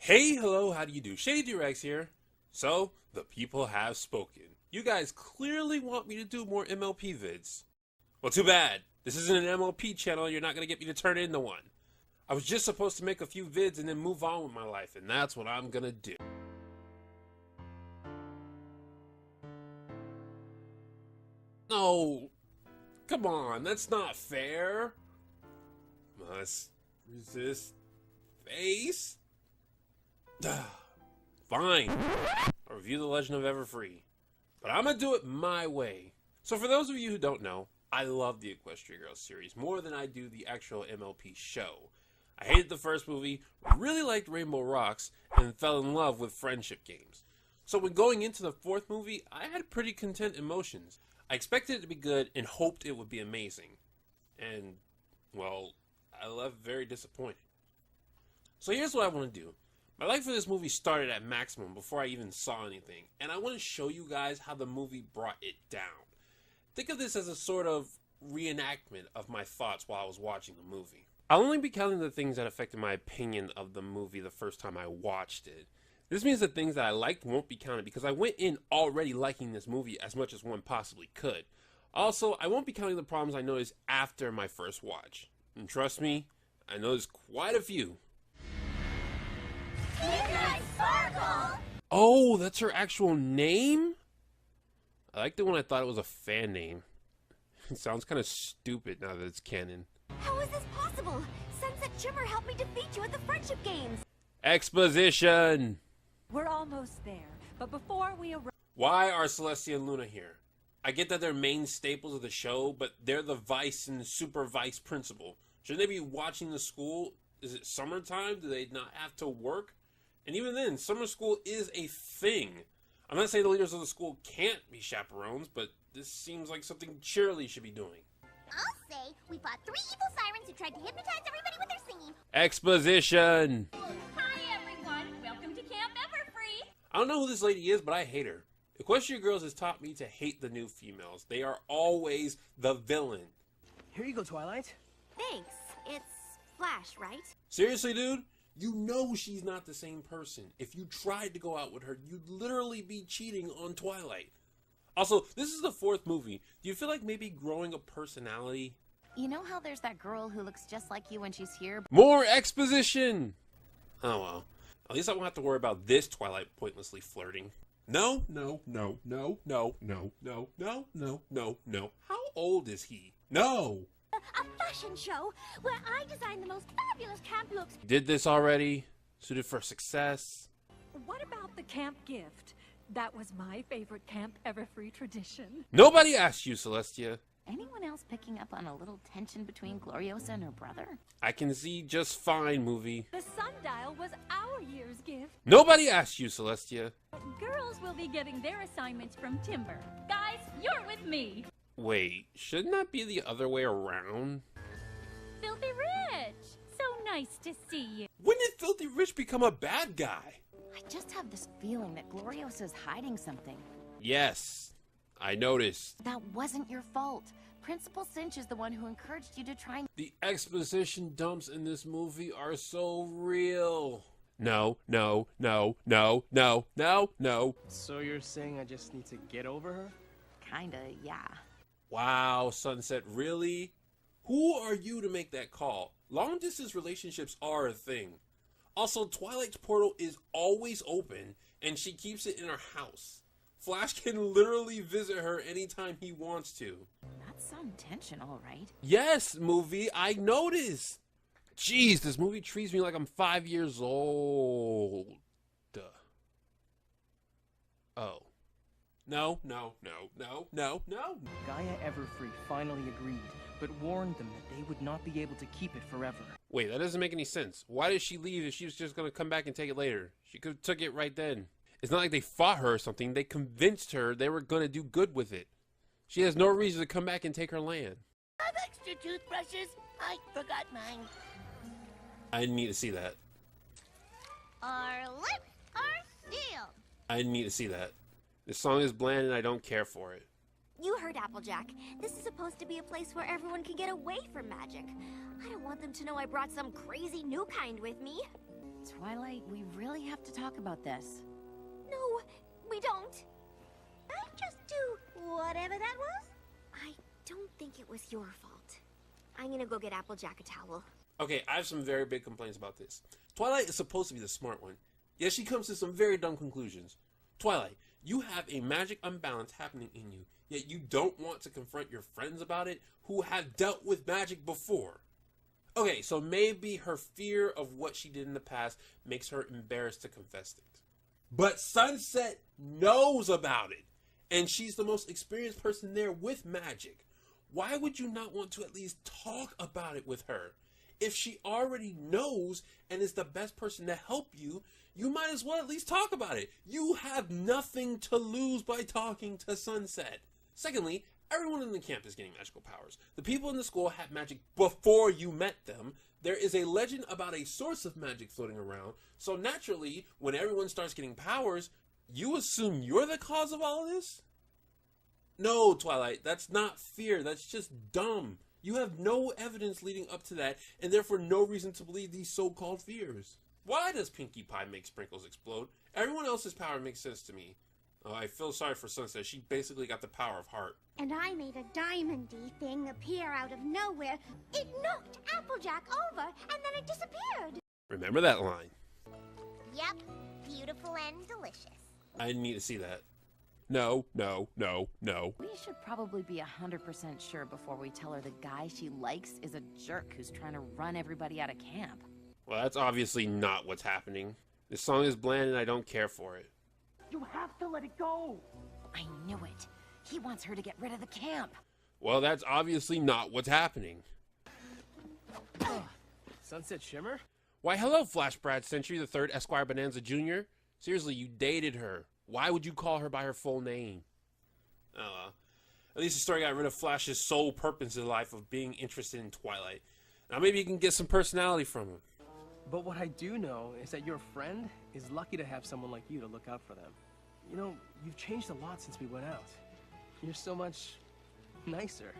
Hey, hello, how do you do? Shady Doorags here. So, the people have spoken. You guys clearly want me to do more MLP vids. Well, too bad. This isn't an MLP channel, you're not going to get me to turn into one. I was just supposed to make a few vids and then move on with my life, and that's what I'm going to do. No, come on, that's not fair. Must resist face. Fine. I'll review The Legend of Everfree. But I'm gonna do it my way. So for those of you who don't know, I love the Equestria Girls series more than I do the actual MLP show. I hated the first movie, really liked Rainbow Rocks, and fell in love with friendship games. So when going into the fourth movie, I had pretty content emotions. I expected it to be good and hoped it would be amazing. And, well, I left very disappointed. So here's what I want to do. My like for this movie started at maximum before I even saw anything, and I want to show you guys how the movie brought it down. Think of this as a sort of reenactment of my thoughts while I was watching the movie. I'll only be counting the things that affected my opinion of the movie the first time I watched it. This means the things that I liked won't be counted because I went in already liking this movie as much as one possibly could. Also, I won't be counting the problems I noticed after my first watch. And trust me, I noticed quite a few. Oh, that's her actual name? I liked it when I thought it was a fan name. It sounds kind of stupid now that it's canon. How is this possible? Sunset Shimmer helped me defeat you at the friendship games. Exposition! We're almost there, but before we arrive... Why are Celestia and Luna here? I get that they're main staples of the show, but they're the vice and super vice principal. Shouldn't they be watching the school? Is it summertime? Do they not have to work? And even then, summer school is a thing. I'm not saying the leaders of the school can't be chaperones, but this seems like something Shirley should be doing. I'll say we fought 3 evil sirens who tried to hypnotize everybody with their singing. Exposition! Hi everyone, welcome to Camp Everfree. I don't know who this lady is, but I hate her. Equestria Girls has taught me to hate the new females. They are always the villain. Here you go, Twilight. Thanks. It's Flash, right? Seriously, dude? You know she's not the same person. If you tried to go out with her, you'd literally be cheating on Twilight. Also, this is the 4th movie. Do you feel like maybe growing a personality? You know how there's that girl who looks just like you when she's here? More exposition! Oh well. At least I won't have to worry about this Twilight pointlessly flirting. No, no, no, no, no, no, no, no, no, no, no. How old is he? No! A fashion show where I designed the most fabulous camp looks. Did this already? Suited for success? What about the camp gift? That was my favorite Camp Everfree tradition. Nobody asked you, Celestia. Anyone else picking up on a little tension between Gloriosa and her brother? I can see just fine, movie. The sundial was our year's gift. Nobody asked you, Celestia. Girls will be getting their assignments from Timber. Guys, you're with me. Wait, shouldn't that be the other way around? Filthy Rich, so nice to see you. When did Filthy Rich become a bad guy? I just have this feeling that Gloriosa's hiding something. Yes, I noticed. That wasn't your fault. Principal Cinch is the one who encouraged you to try and... The exposition dumps in this movie are so real. No, no, no, no, no, no, no. So you're saying I just need to get over her? Kinda, yeah. Wow, Sunset, really? Who are you to make that call? Long-distance relationships are a thing. Also, Twilight's portal is always open, and she keeps it in her house. Flash can literally visit her anytime he wants to. That's some tension, all right. Yes, movie, I noticed. Jeez, this movie treats me like I'm 5 years old. Oh. No, no, no, no, no, no. Gaia Everfree finally agreed, but warned them that they would not be able to keep it forever. Wait, that doesn't make any sense. Why did she leave if she was just going to come back and take it later? She could have took it right then. It's not like they fought her or something. They convinced her they were going to do good with it. She has no reason to come back and take her land. I have extra toothbrushes. I forgot mine. I didn't need to see that. Our lips are sealed. I didn't need to see that. This song is bland and I don't care for it. You heard Applejack. This is supposed to be a place where everyone can get away from magic. I don't want them to know I brought some crazy new kind with me. Twilight, we really have to talk about this. No, we don't. I just do whatever that was. I don't think it was your fault. I'm gonna go get Applejack a towel. Okay, I have some very big complaints about this. Twilight is supposed to be the smart one, yet she comes to some very dumb conclusions. Twilight, you have a magic unbalance happening in you, yet you don't want to confront your friends about it who have dealt with magic before. Okay, so maybe her fear of what she did in the past makes her embarrassed to confess things. But Sunset knows about it, and she's the most experienced person there with magic. Why would you not want to at least talk about it with her? If she already knows and is the best person to help you, you might as well at least talk about it. You have nothing to lose by talking to Sunset. Secondly, everyone in the camp is getting magical powers. The people in the school had magic before you met them. There is a legend about a source of magic floating around. So naturally, when everyone starts getting powers, you assume you're the cause of all of this? No, Twilight, that's not fear. That's just dumb. You have no evidence leading up to that, and therefore no reason to believe these so-called fears. Why does Pinkie Pie make sprinkles explode? Everyone else's power makes sense to me. Oh, I feel sorry for Sunset. She basically got the power of heart. And I made a diamondy thing appear out of nowhere. It knocked Applejack over, and then it disappeared. Remember that line. Yep, beautiful and delicious. I need to see that. No, no, no, no. We should probably be 100% sure before we tell her the guy she likes is a jerk who's trying to run everybody out of camp. Well, that's obviously not what's happening. This song is bland and I don't care for it. You have to let it go! I knew it. He wants her to get rid of the camp. Well, that's obviously not what's happening. Sunset Shimmer? Why, hello, Flash Brad Century the Third Esquire Bonanza Jr. Seriously, you dated her. Why would you call her by her full name? Oh, at least the story got rid of Flash's sole purpose in life of being interested in Twilight. Now maybe you can get some personality from him. But what I do know is that your friend is lucky to have someone like you to look out for them. You know, you've changed a lot since we went out. You're so much nicer.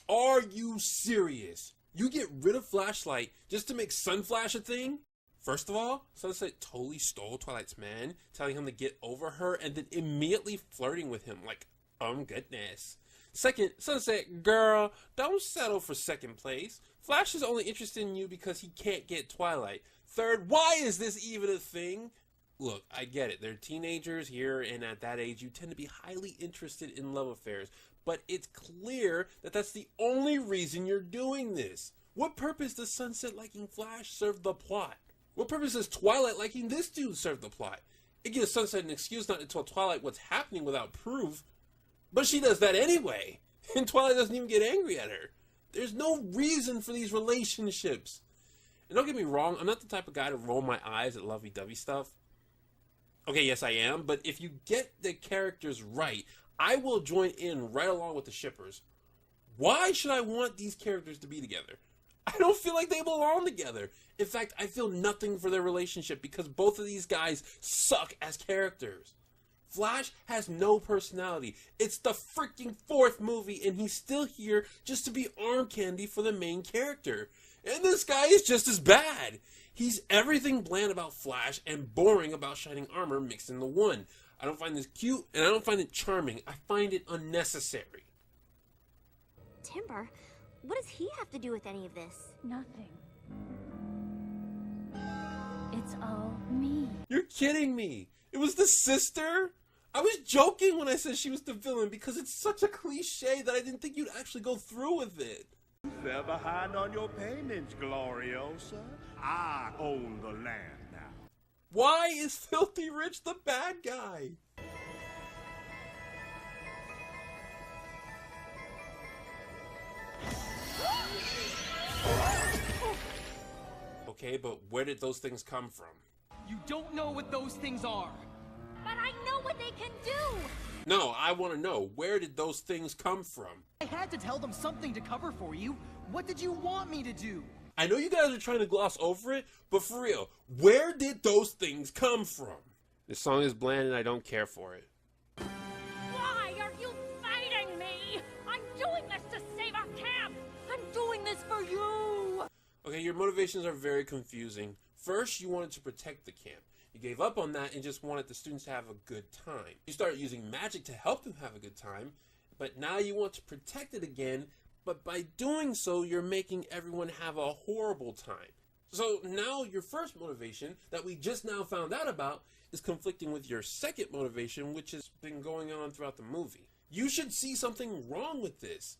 Are you serious? You get rid of Flashlight just to make Sunflash a thing? First of all, Sunset totally stole Twilight's man, telling him to get over her and then immediately flirting with him like, goodness. Second, Sunset, girl, don't settle for second place. Flash is only interested in you because he can't get Twilight. Third, why is this even a thing? Look, I get it. They're teenagers here, and at that age, you tend to be highly interested in love affairs. But it's clear that that's the only reason you're doing this. What purpose does Sunset liking Flash serve the plot? What purpose does Twilight liking this dude serve the plot? It gives Sunset an excuse not to tell Twilight what's happening without proof. But she does that anyway. And Twilight doesn't even get angry at her. There's no reason for these relationships. And don't get me wrong, I'm not the type of guy to roll my eyes at lovey-dovey stuff. Okay, yes I am, but if you get the characters right, I will join in right along with the shippers. Why should I want these characters to be together? I don't feel like they belong together. In fact, I feel nothing for their relationship because both of these guys suck as characters. Flash has no personality. It's the freaking fourth movie and he's still here just to be arm candy for the main character. And this guy is just as bad. He's everything bland about Flash and boring about Shining Armor mixed into one. I don't find this cute and I don't find it charming. I find it unnecessary. Timber, what does he have to do with any of this? Nothing. It's all me. You're kidding me. It was the sister? I was joking when I said she was the villain because it's such a cliche that I didn't think you'd actually go through with it. They're behind on your payments, Gloriosa. I own the land now. Why is Filthy Rich the bad guy? Okay, but where did those things come from? You don't know what those things are. But I know what they can do! No, I want to know, where did those things come from? I had to tell them something to cover for you. What did you want me to do? I know you guys are trying to gloss over it, but for real, where did those things come from? This song is bland and I don't care for it. Why are you fighting me? I'm doing this to save our camp! I'm doing this for you! Okay, your motivations are very confusing. First, you wanted to protect the camp. You gave up on that and just wanted the students to have a good time. You started using magic to help them have a good time, but now you want to protect it again, but by doing so, you're making everyone have a horrible time. So now your first motivation that we just now found out about is conflicting with your second motivation, which has been going on throughout the movie. You should see something wrong with this.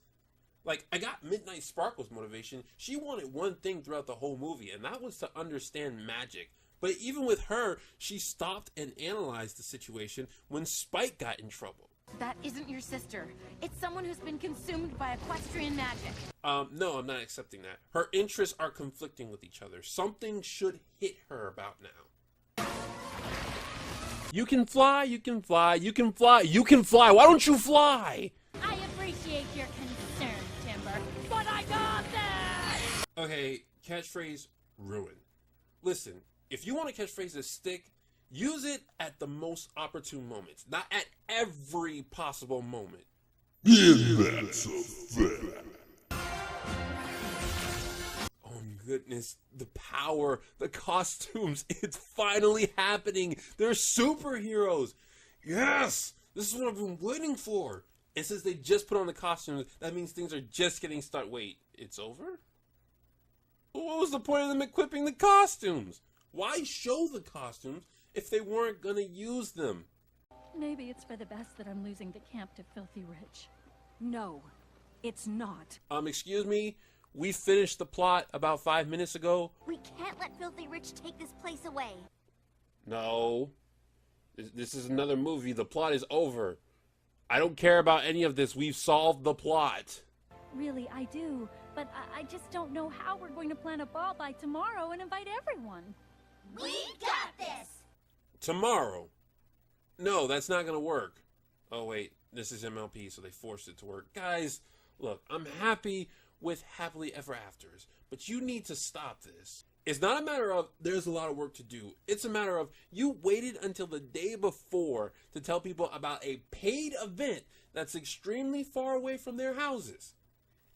Like, I got Midnight Sparkle's motivation. She wanted one thing throughout the whole movie, and that was to understand magic. But even with her, she stopped and analyzed the situation when Spike got in trouble. That isn't your sister. It's someone who's been consumed by equestrian magic. No, I'm not accepting that. Her interests are conflicting with each other. Something should hit her about now. You can fly, you can fly, you can fly, you can fly. Why don't you fly? I appreciate your concern, Timber, but I got this! Okay, catchphrase ruin. Listen, if you want a catchphrase to stick, use it at the most opportune moments, not at every possible moment. Yeah, that's a fact. Oh goodness, the power, the costumes, it's finally happening. They're superheroes. Yes, this is what I've been waiting for. And since they just put on the costumes, that means things are just getting started. Wait, it's over? What was the point of them equipping the costumes? Why show the costumes if they weren't gonna use them? Maybe it's for the best that I'm losing the camp to Filthy Rich. No, it's not. Excuse me? We finished the plot about 5 minutes ago. We can't let Filthy Rich take this place away. No. This is another movie. The plot is over. I don't care about any of this. We've solved the plot. Really, I do. But I just don't know how we're going to plan a ball by tomorrow and invite everyone. We got this! Tomorrow. No, that's not gonna work. Oh wait, this is MLP, so they forced it to work. Guys, look, I'm happy with Happily Ever Afters, but you need to stop this. It's not a matter of there's a lot of work to do. It's a matter of you waited until the day before to tell people about a paid event that's extremely far away from their houses.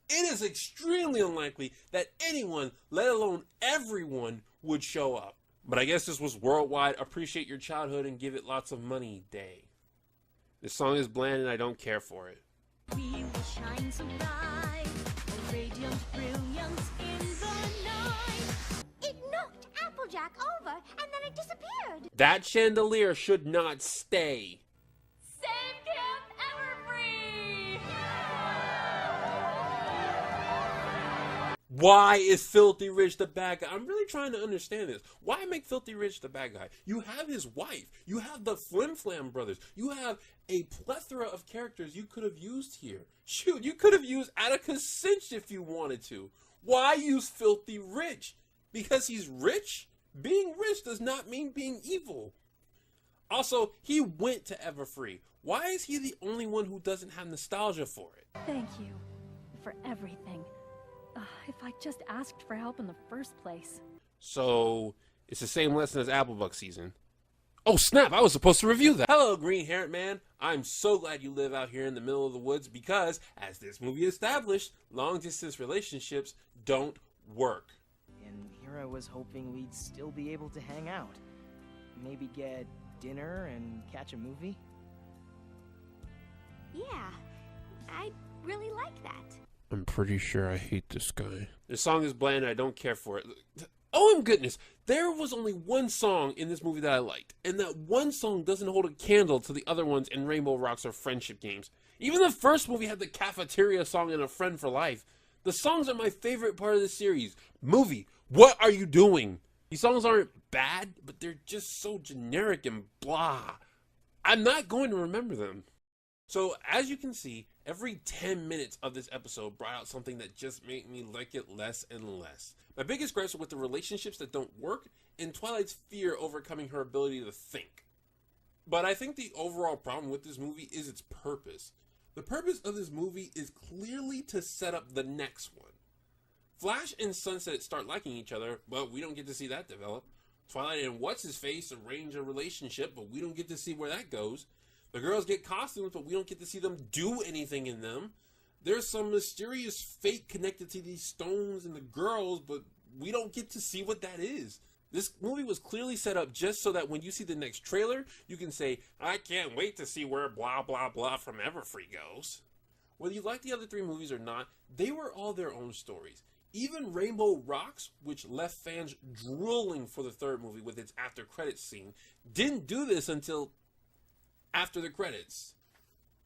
It is extremely unlikely that anyone, let alone everyone, would show up. But I guess this was worldwide Appreciate Your Childhood and Give It Lots of Money Day. This song is bland and I don't care for it. We will shine so bright, a radiant brilliance in the night. It knocked Applejack over, and then it disappeared. That chandelier should not stay. Save Camp Everfree! Why is Filthy Rich the bad guy? I'm really trying to understand this. Why make Filthy Rich the bad guy? You have his wife. You have the Flim Flam brothers. You have a plethora of characters you could have used here. Shoot, you could have used Atticus Finch if you wanted to. Why use Filthy Rich? Because he's rich? Being rich does not mean being evil. Also, he went to Everfree. Why is he the only one who doesn't have nostalgia for it? Thank you for everything. If I just asked for help in the first place. So, it's the same lesson as Applebuck season. Oh snap, I was supposed to review that. Hello, Green Haired Man. I'm so glad you live out here in the middle of the woods because, as this movie established, long-distance relationships don't work. And here I was hoping we'd still be able to hang out. Maybe get dinner and catch a movie? Yeah, I'd really like that. I'm pretty sure I hate this guy. This song is bland and I don't care for it. Oh my goodness, there was only one song in this movie that I liked, and that one song doesn't hold a candle to the other ones in Rainbow Rocks or Friendship Games. Even the first movie had the cafeteria song and A Friend for Life. The songs are my favorite part of the series. Movie, what are you doing? These songs aren't bad, but they're just so generic and blah. I'm not going to remember them. So, as you can see, every 10 minutes of this episode brought out something that just made me like it less and less. My biggest gripes are with the relationships that don't work, and Twilight's fear overcoming her ability to think. But I think the overall problem with this movie is its purpose. The purpose of this movie is clearly to set up the next one. Flash and Sunset start liking each other, but we don't get to see that develop. Twilight and What's-His-Face arrange a relationship, but we don't get to see where that goes. The girls get costumes, but we don't get to see them do anything in them. There's some mysterious fate connected to these stones and the girls, but we don't get to see what that is. This movie was clearly set up just so that when you see the next trailer, you can say, I can't wait to see where blah blah blah from Everfree goes. Whether you like the other three movies or not, they were all their own stories. Even Rainbow Rocks, which left fans drooling for the third movie with its after credits scene, didn't do this until after the credits.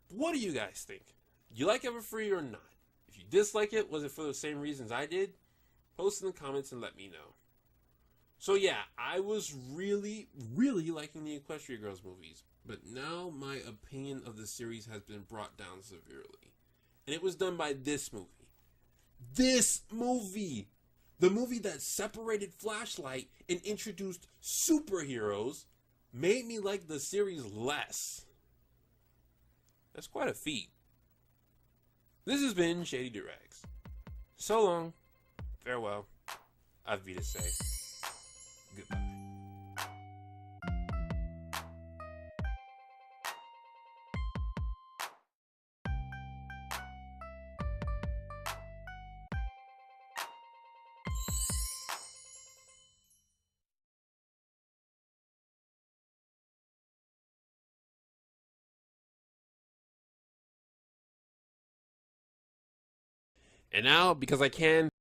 What do you guys think? You like Everfree or not? If you dislike it, was it for the same reasons I did? Post in the comments and let me know. So yeah, I was really liking the Equestria Girls movies, but now my opinion of the series has been brought down severely. And it was done by this movie. This movie! The movie that separated Flashlight and introduced superheroes made me like the series less. That's quite a feat. This has been Shady Doorags. So long, farewell, I've to say goodbye. And now, because I can,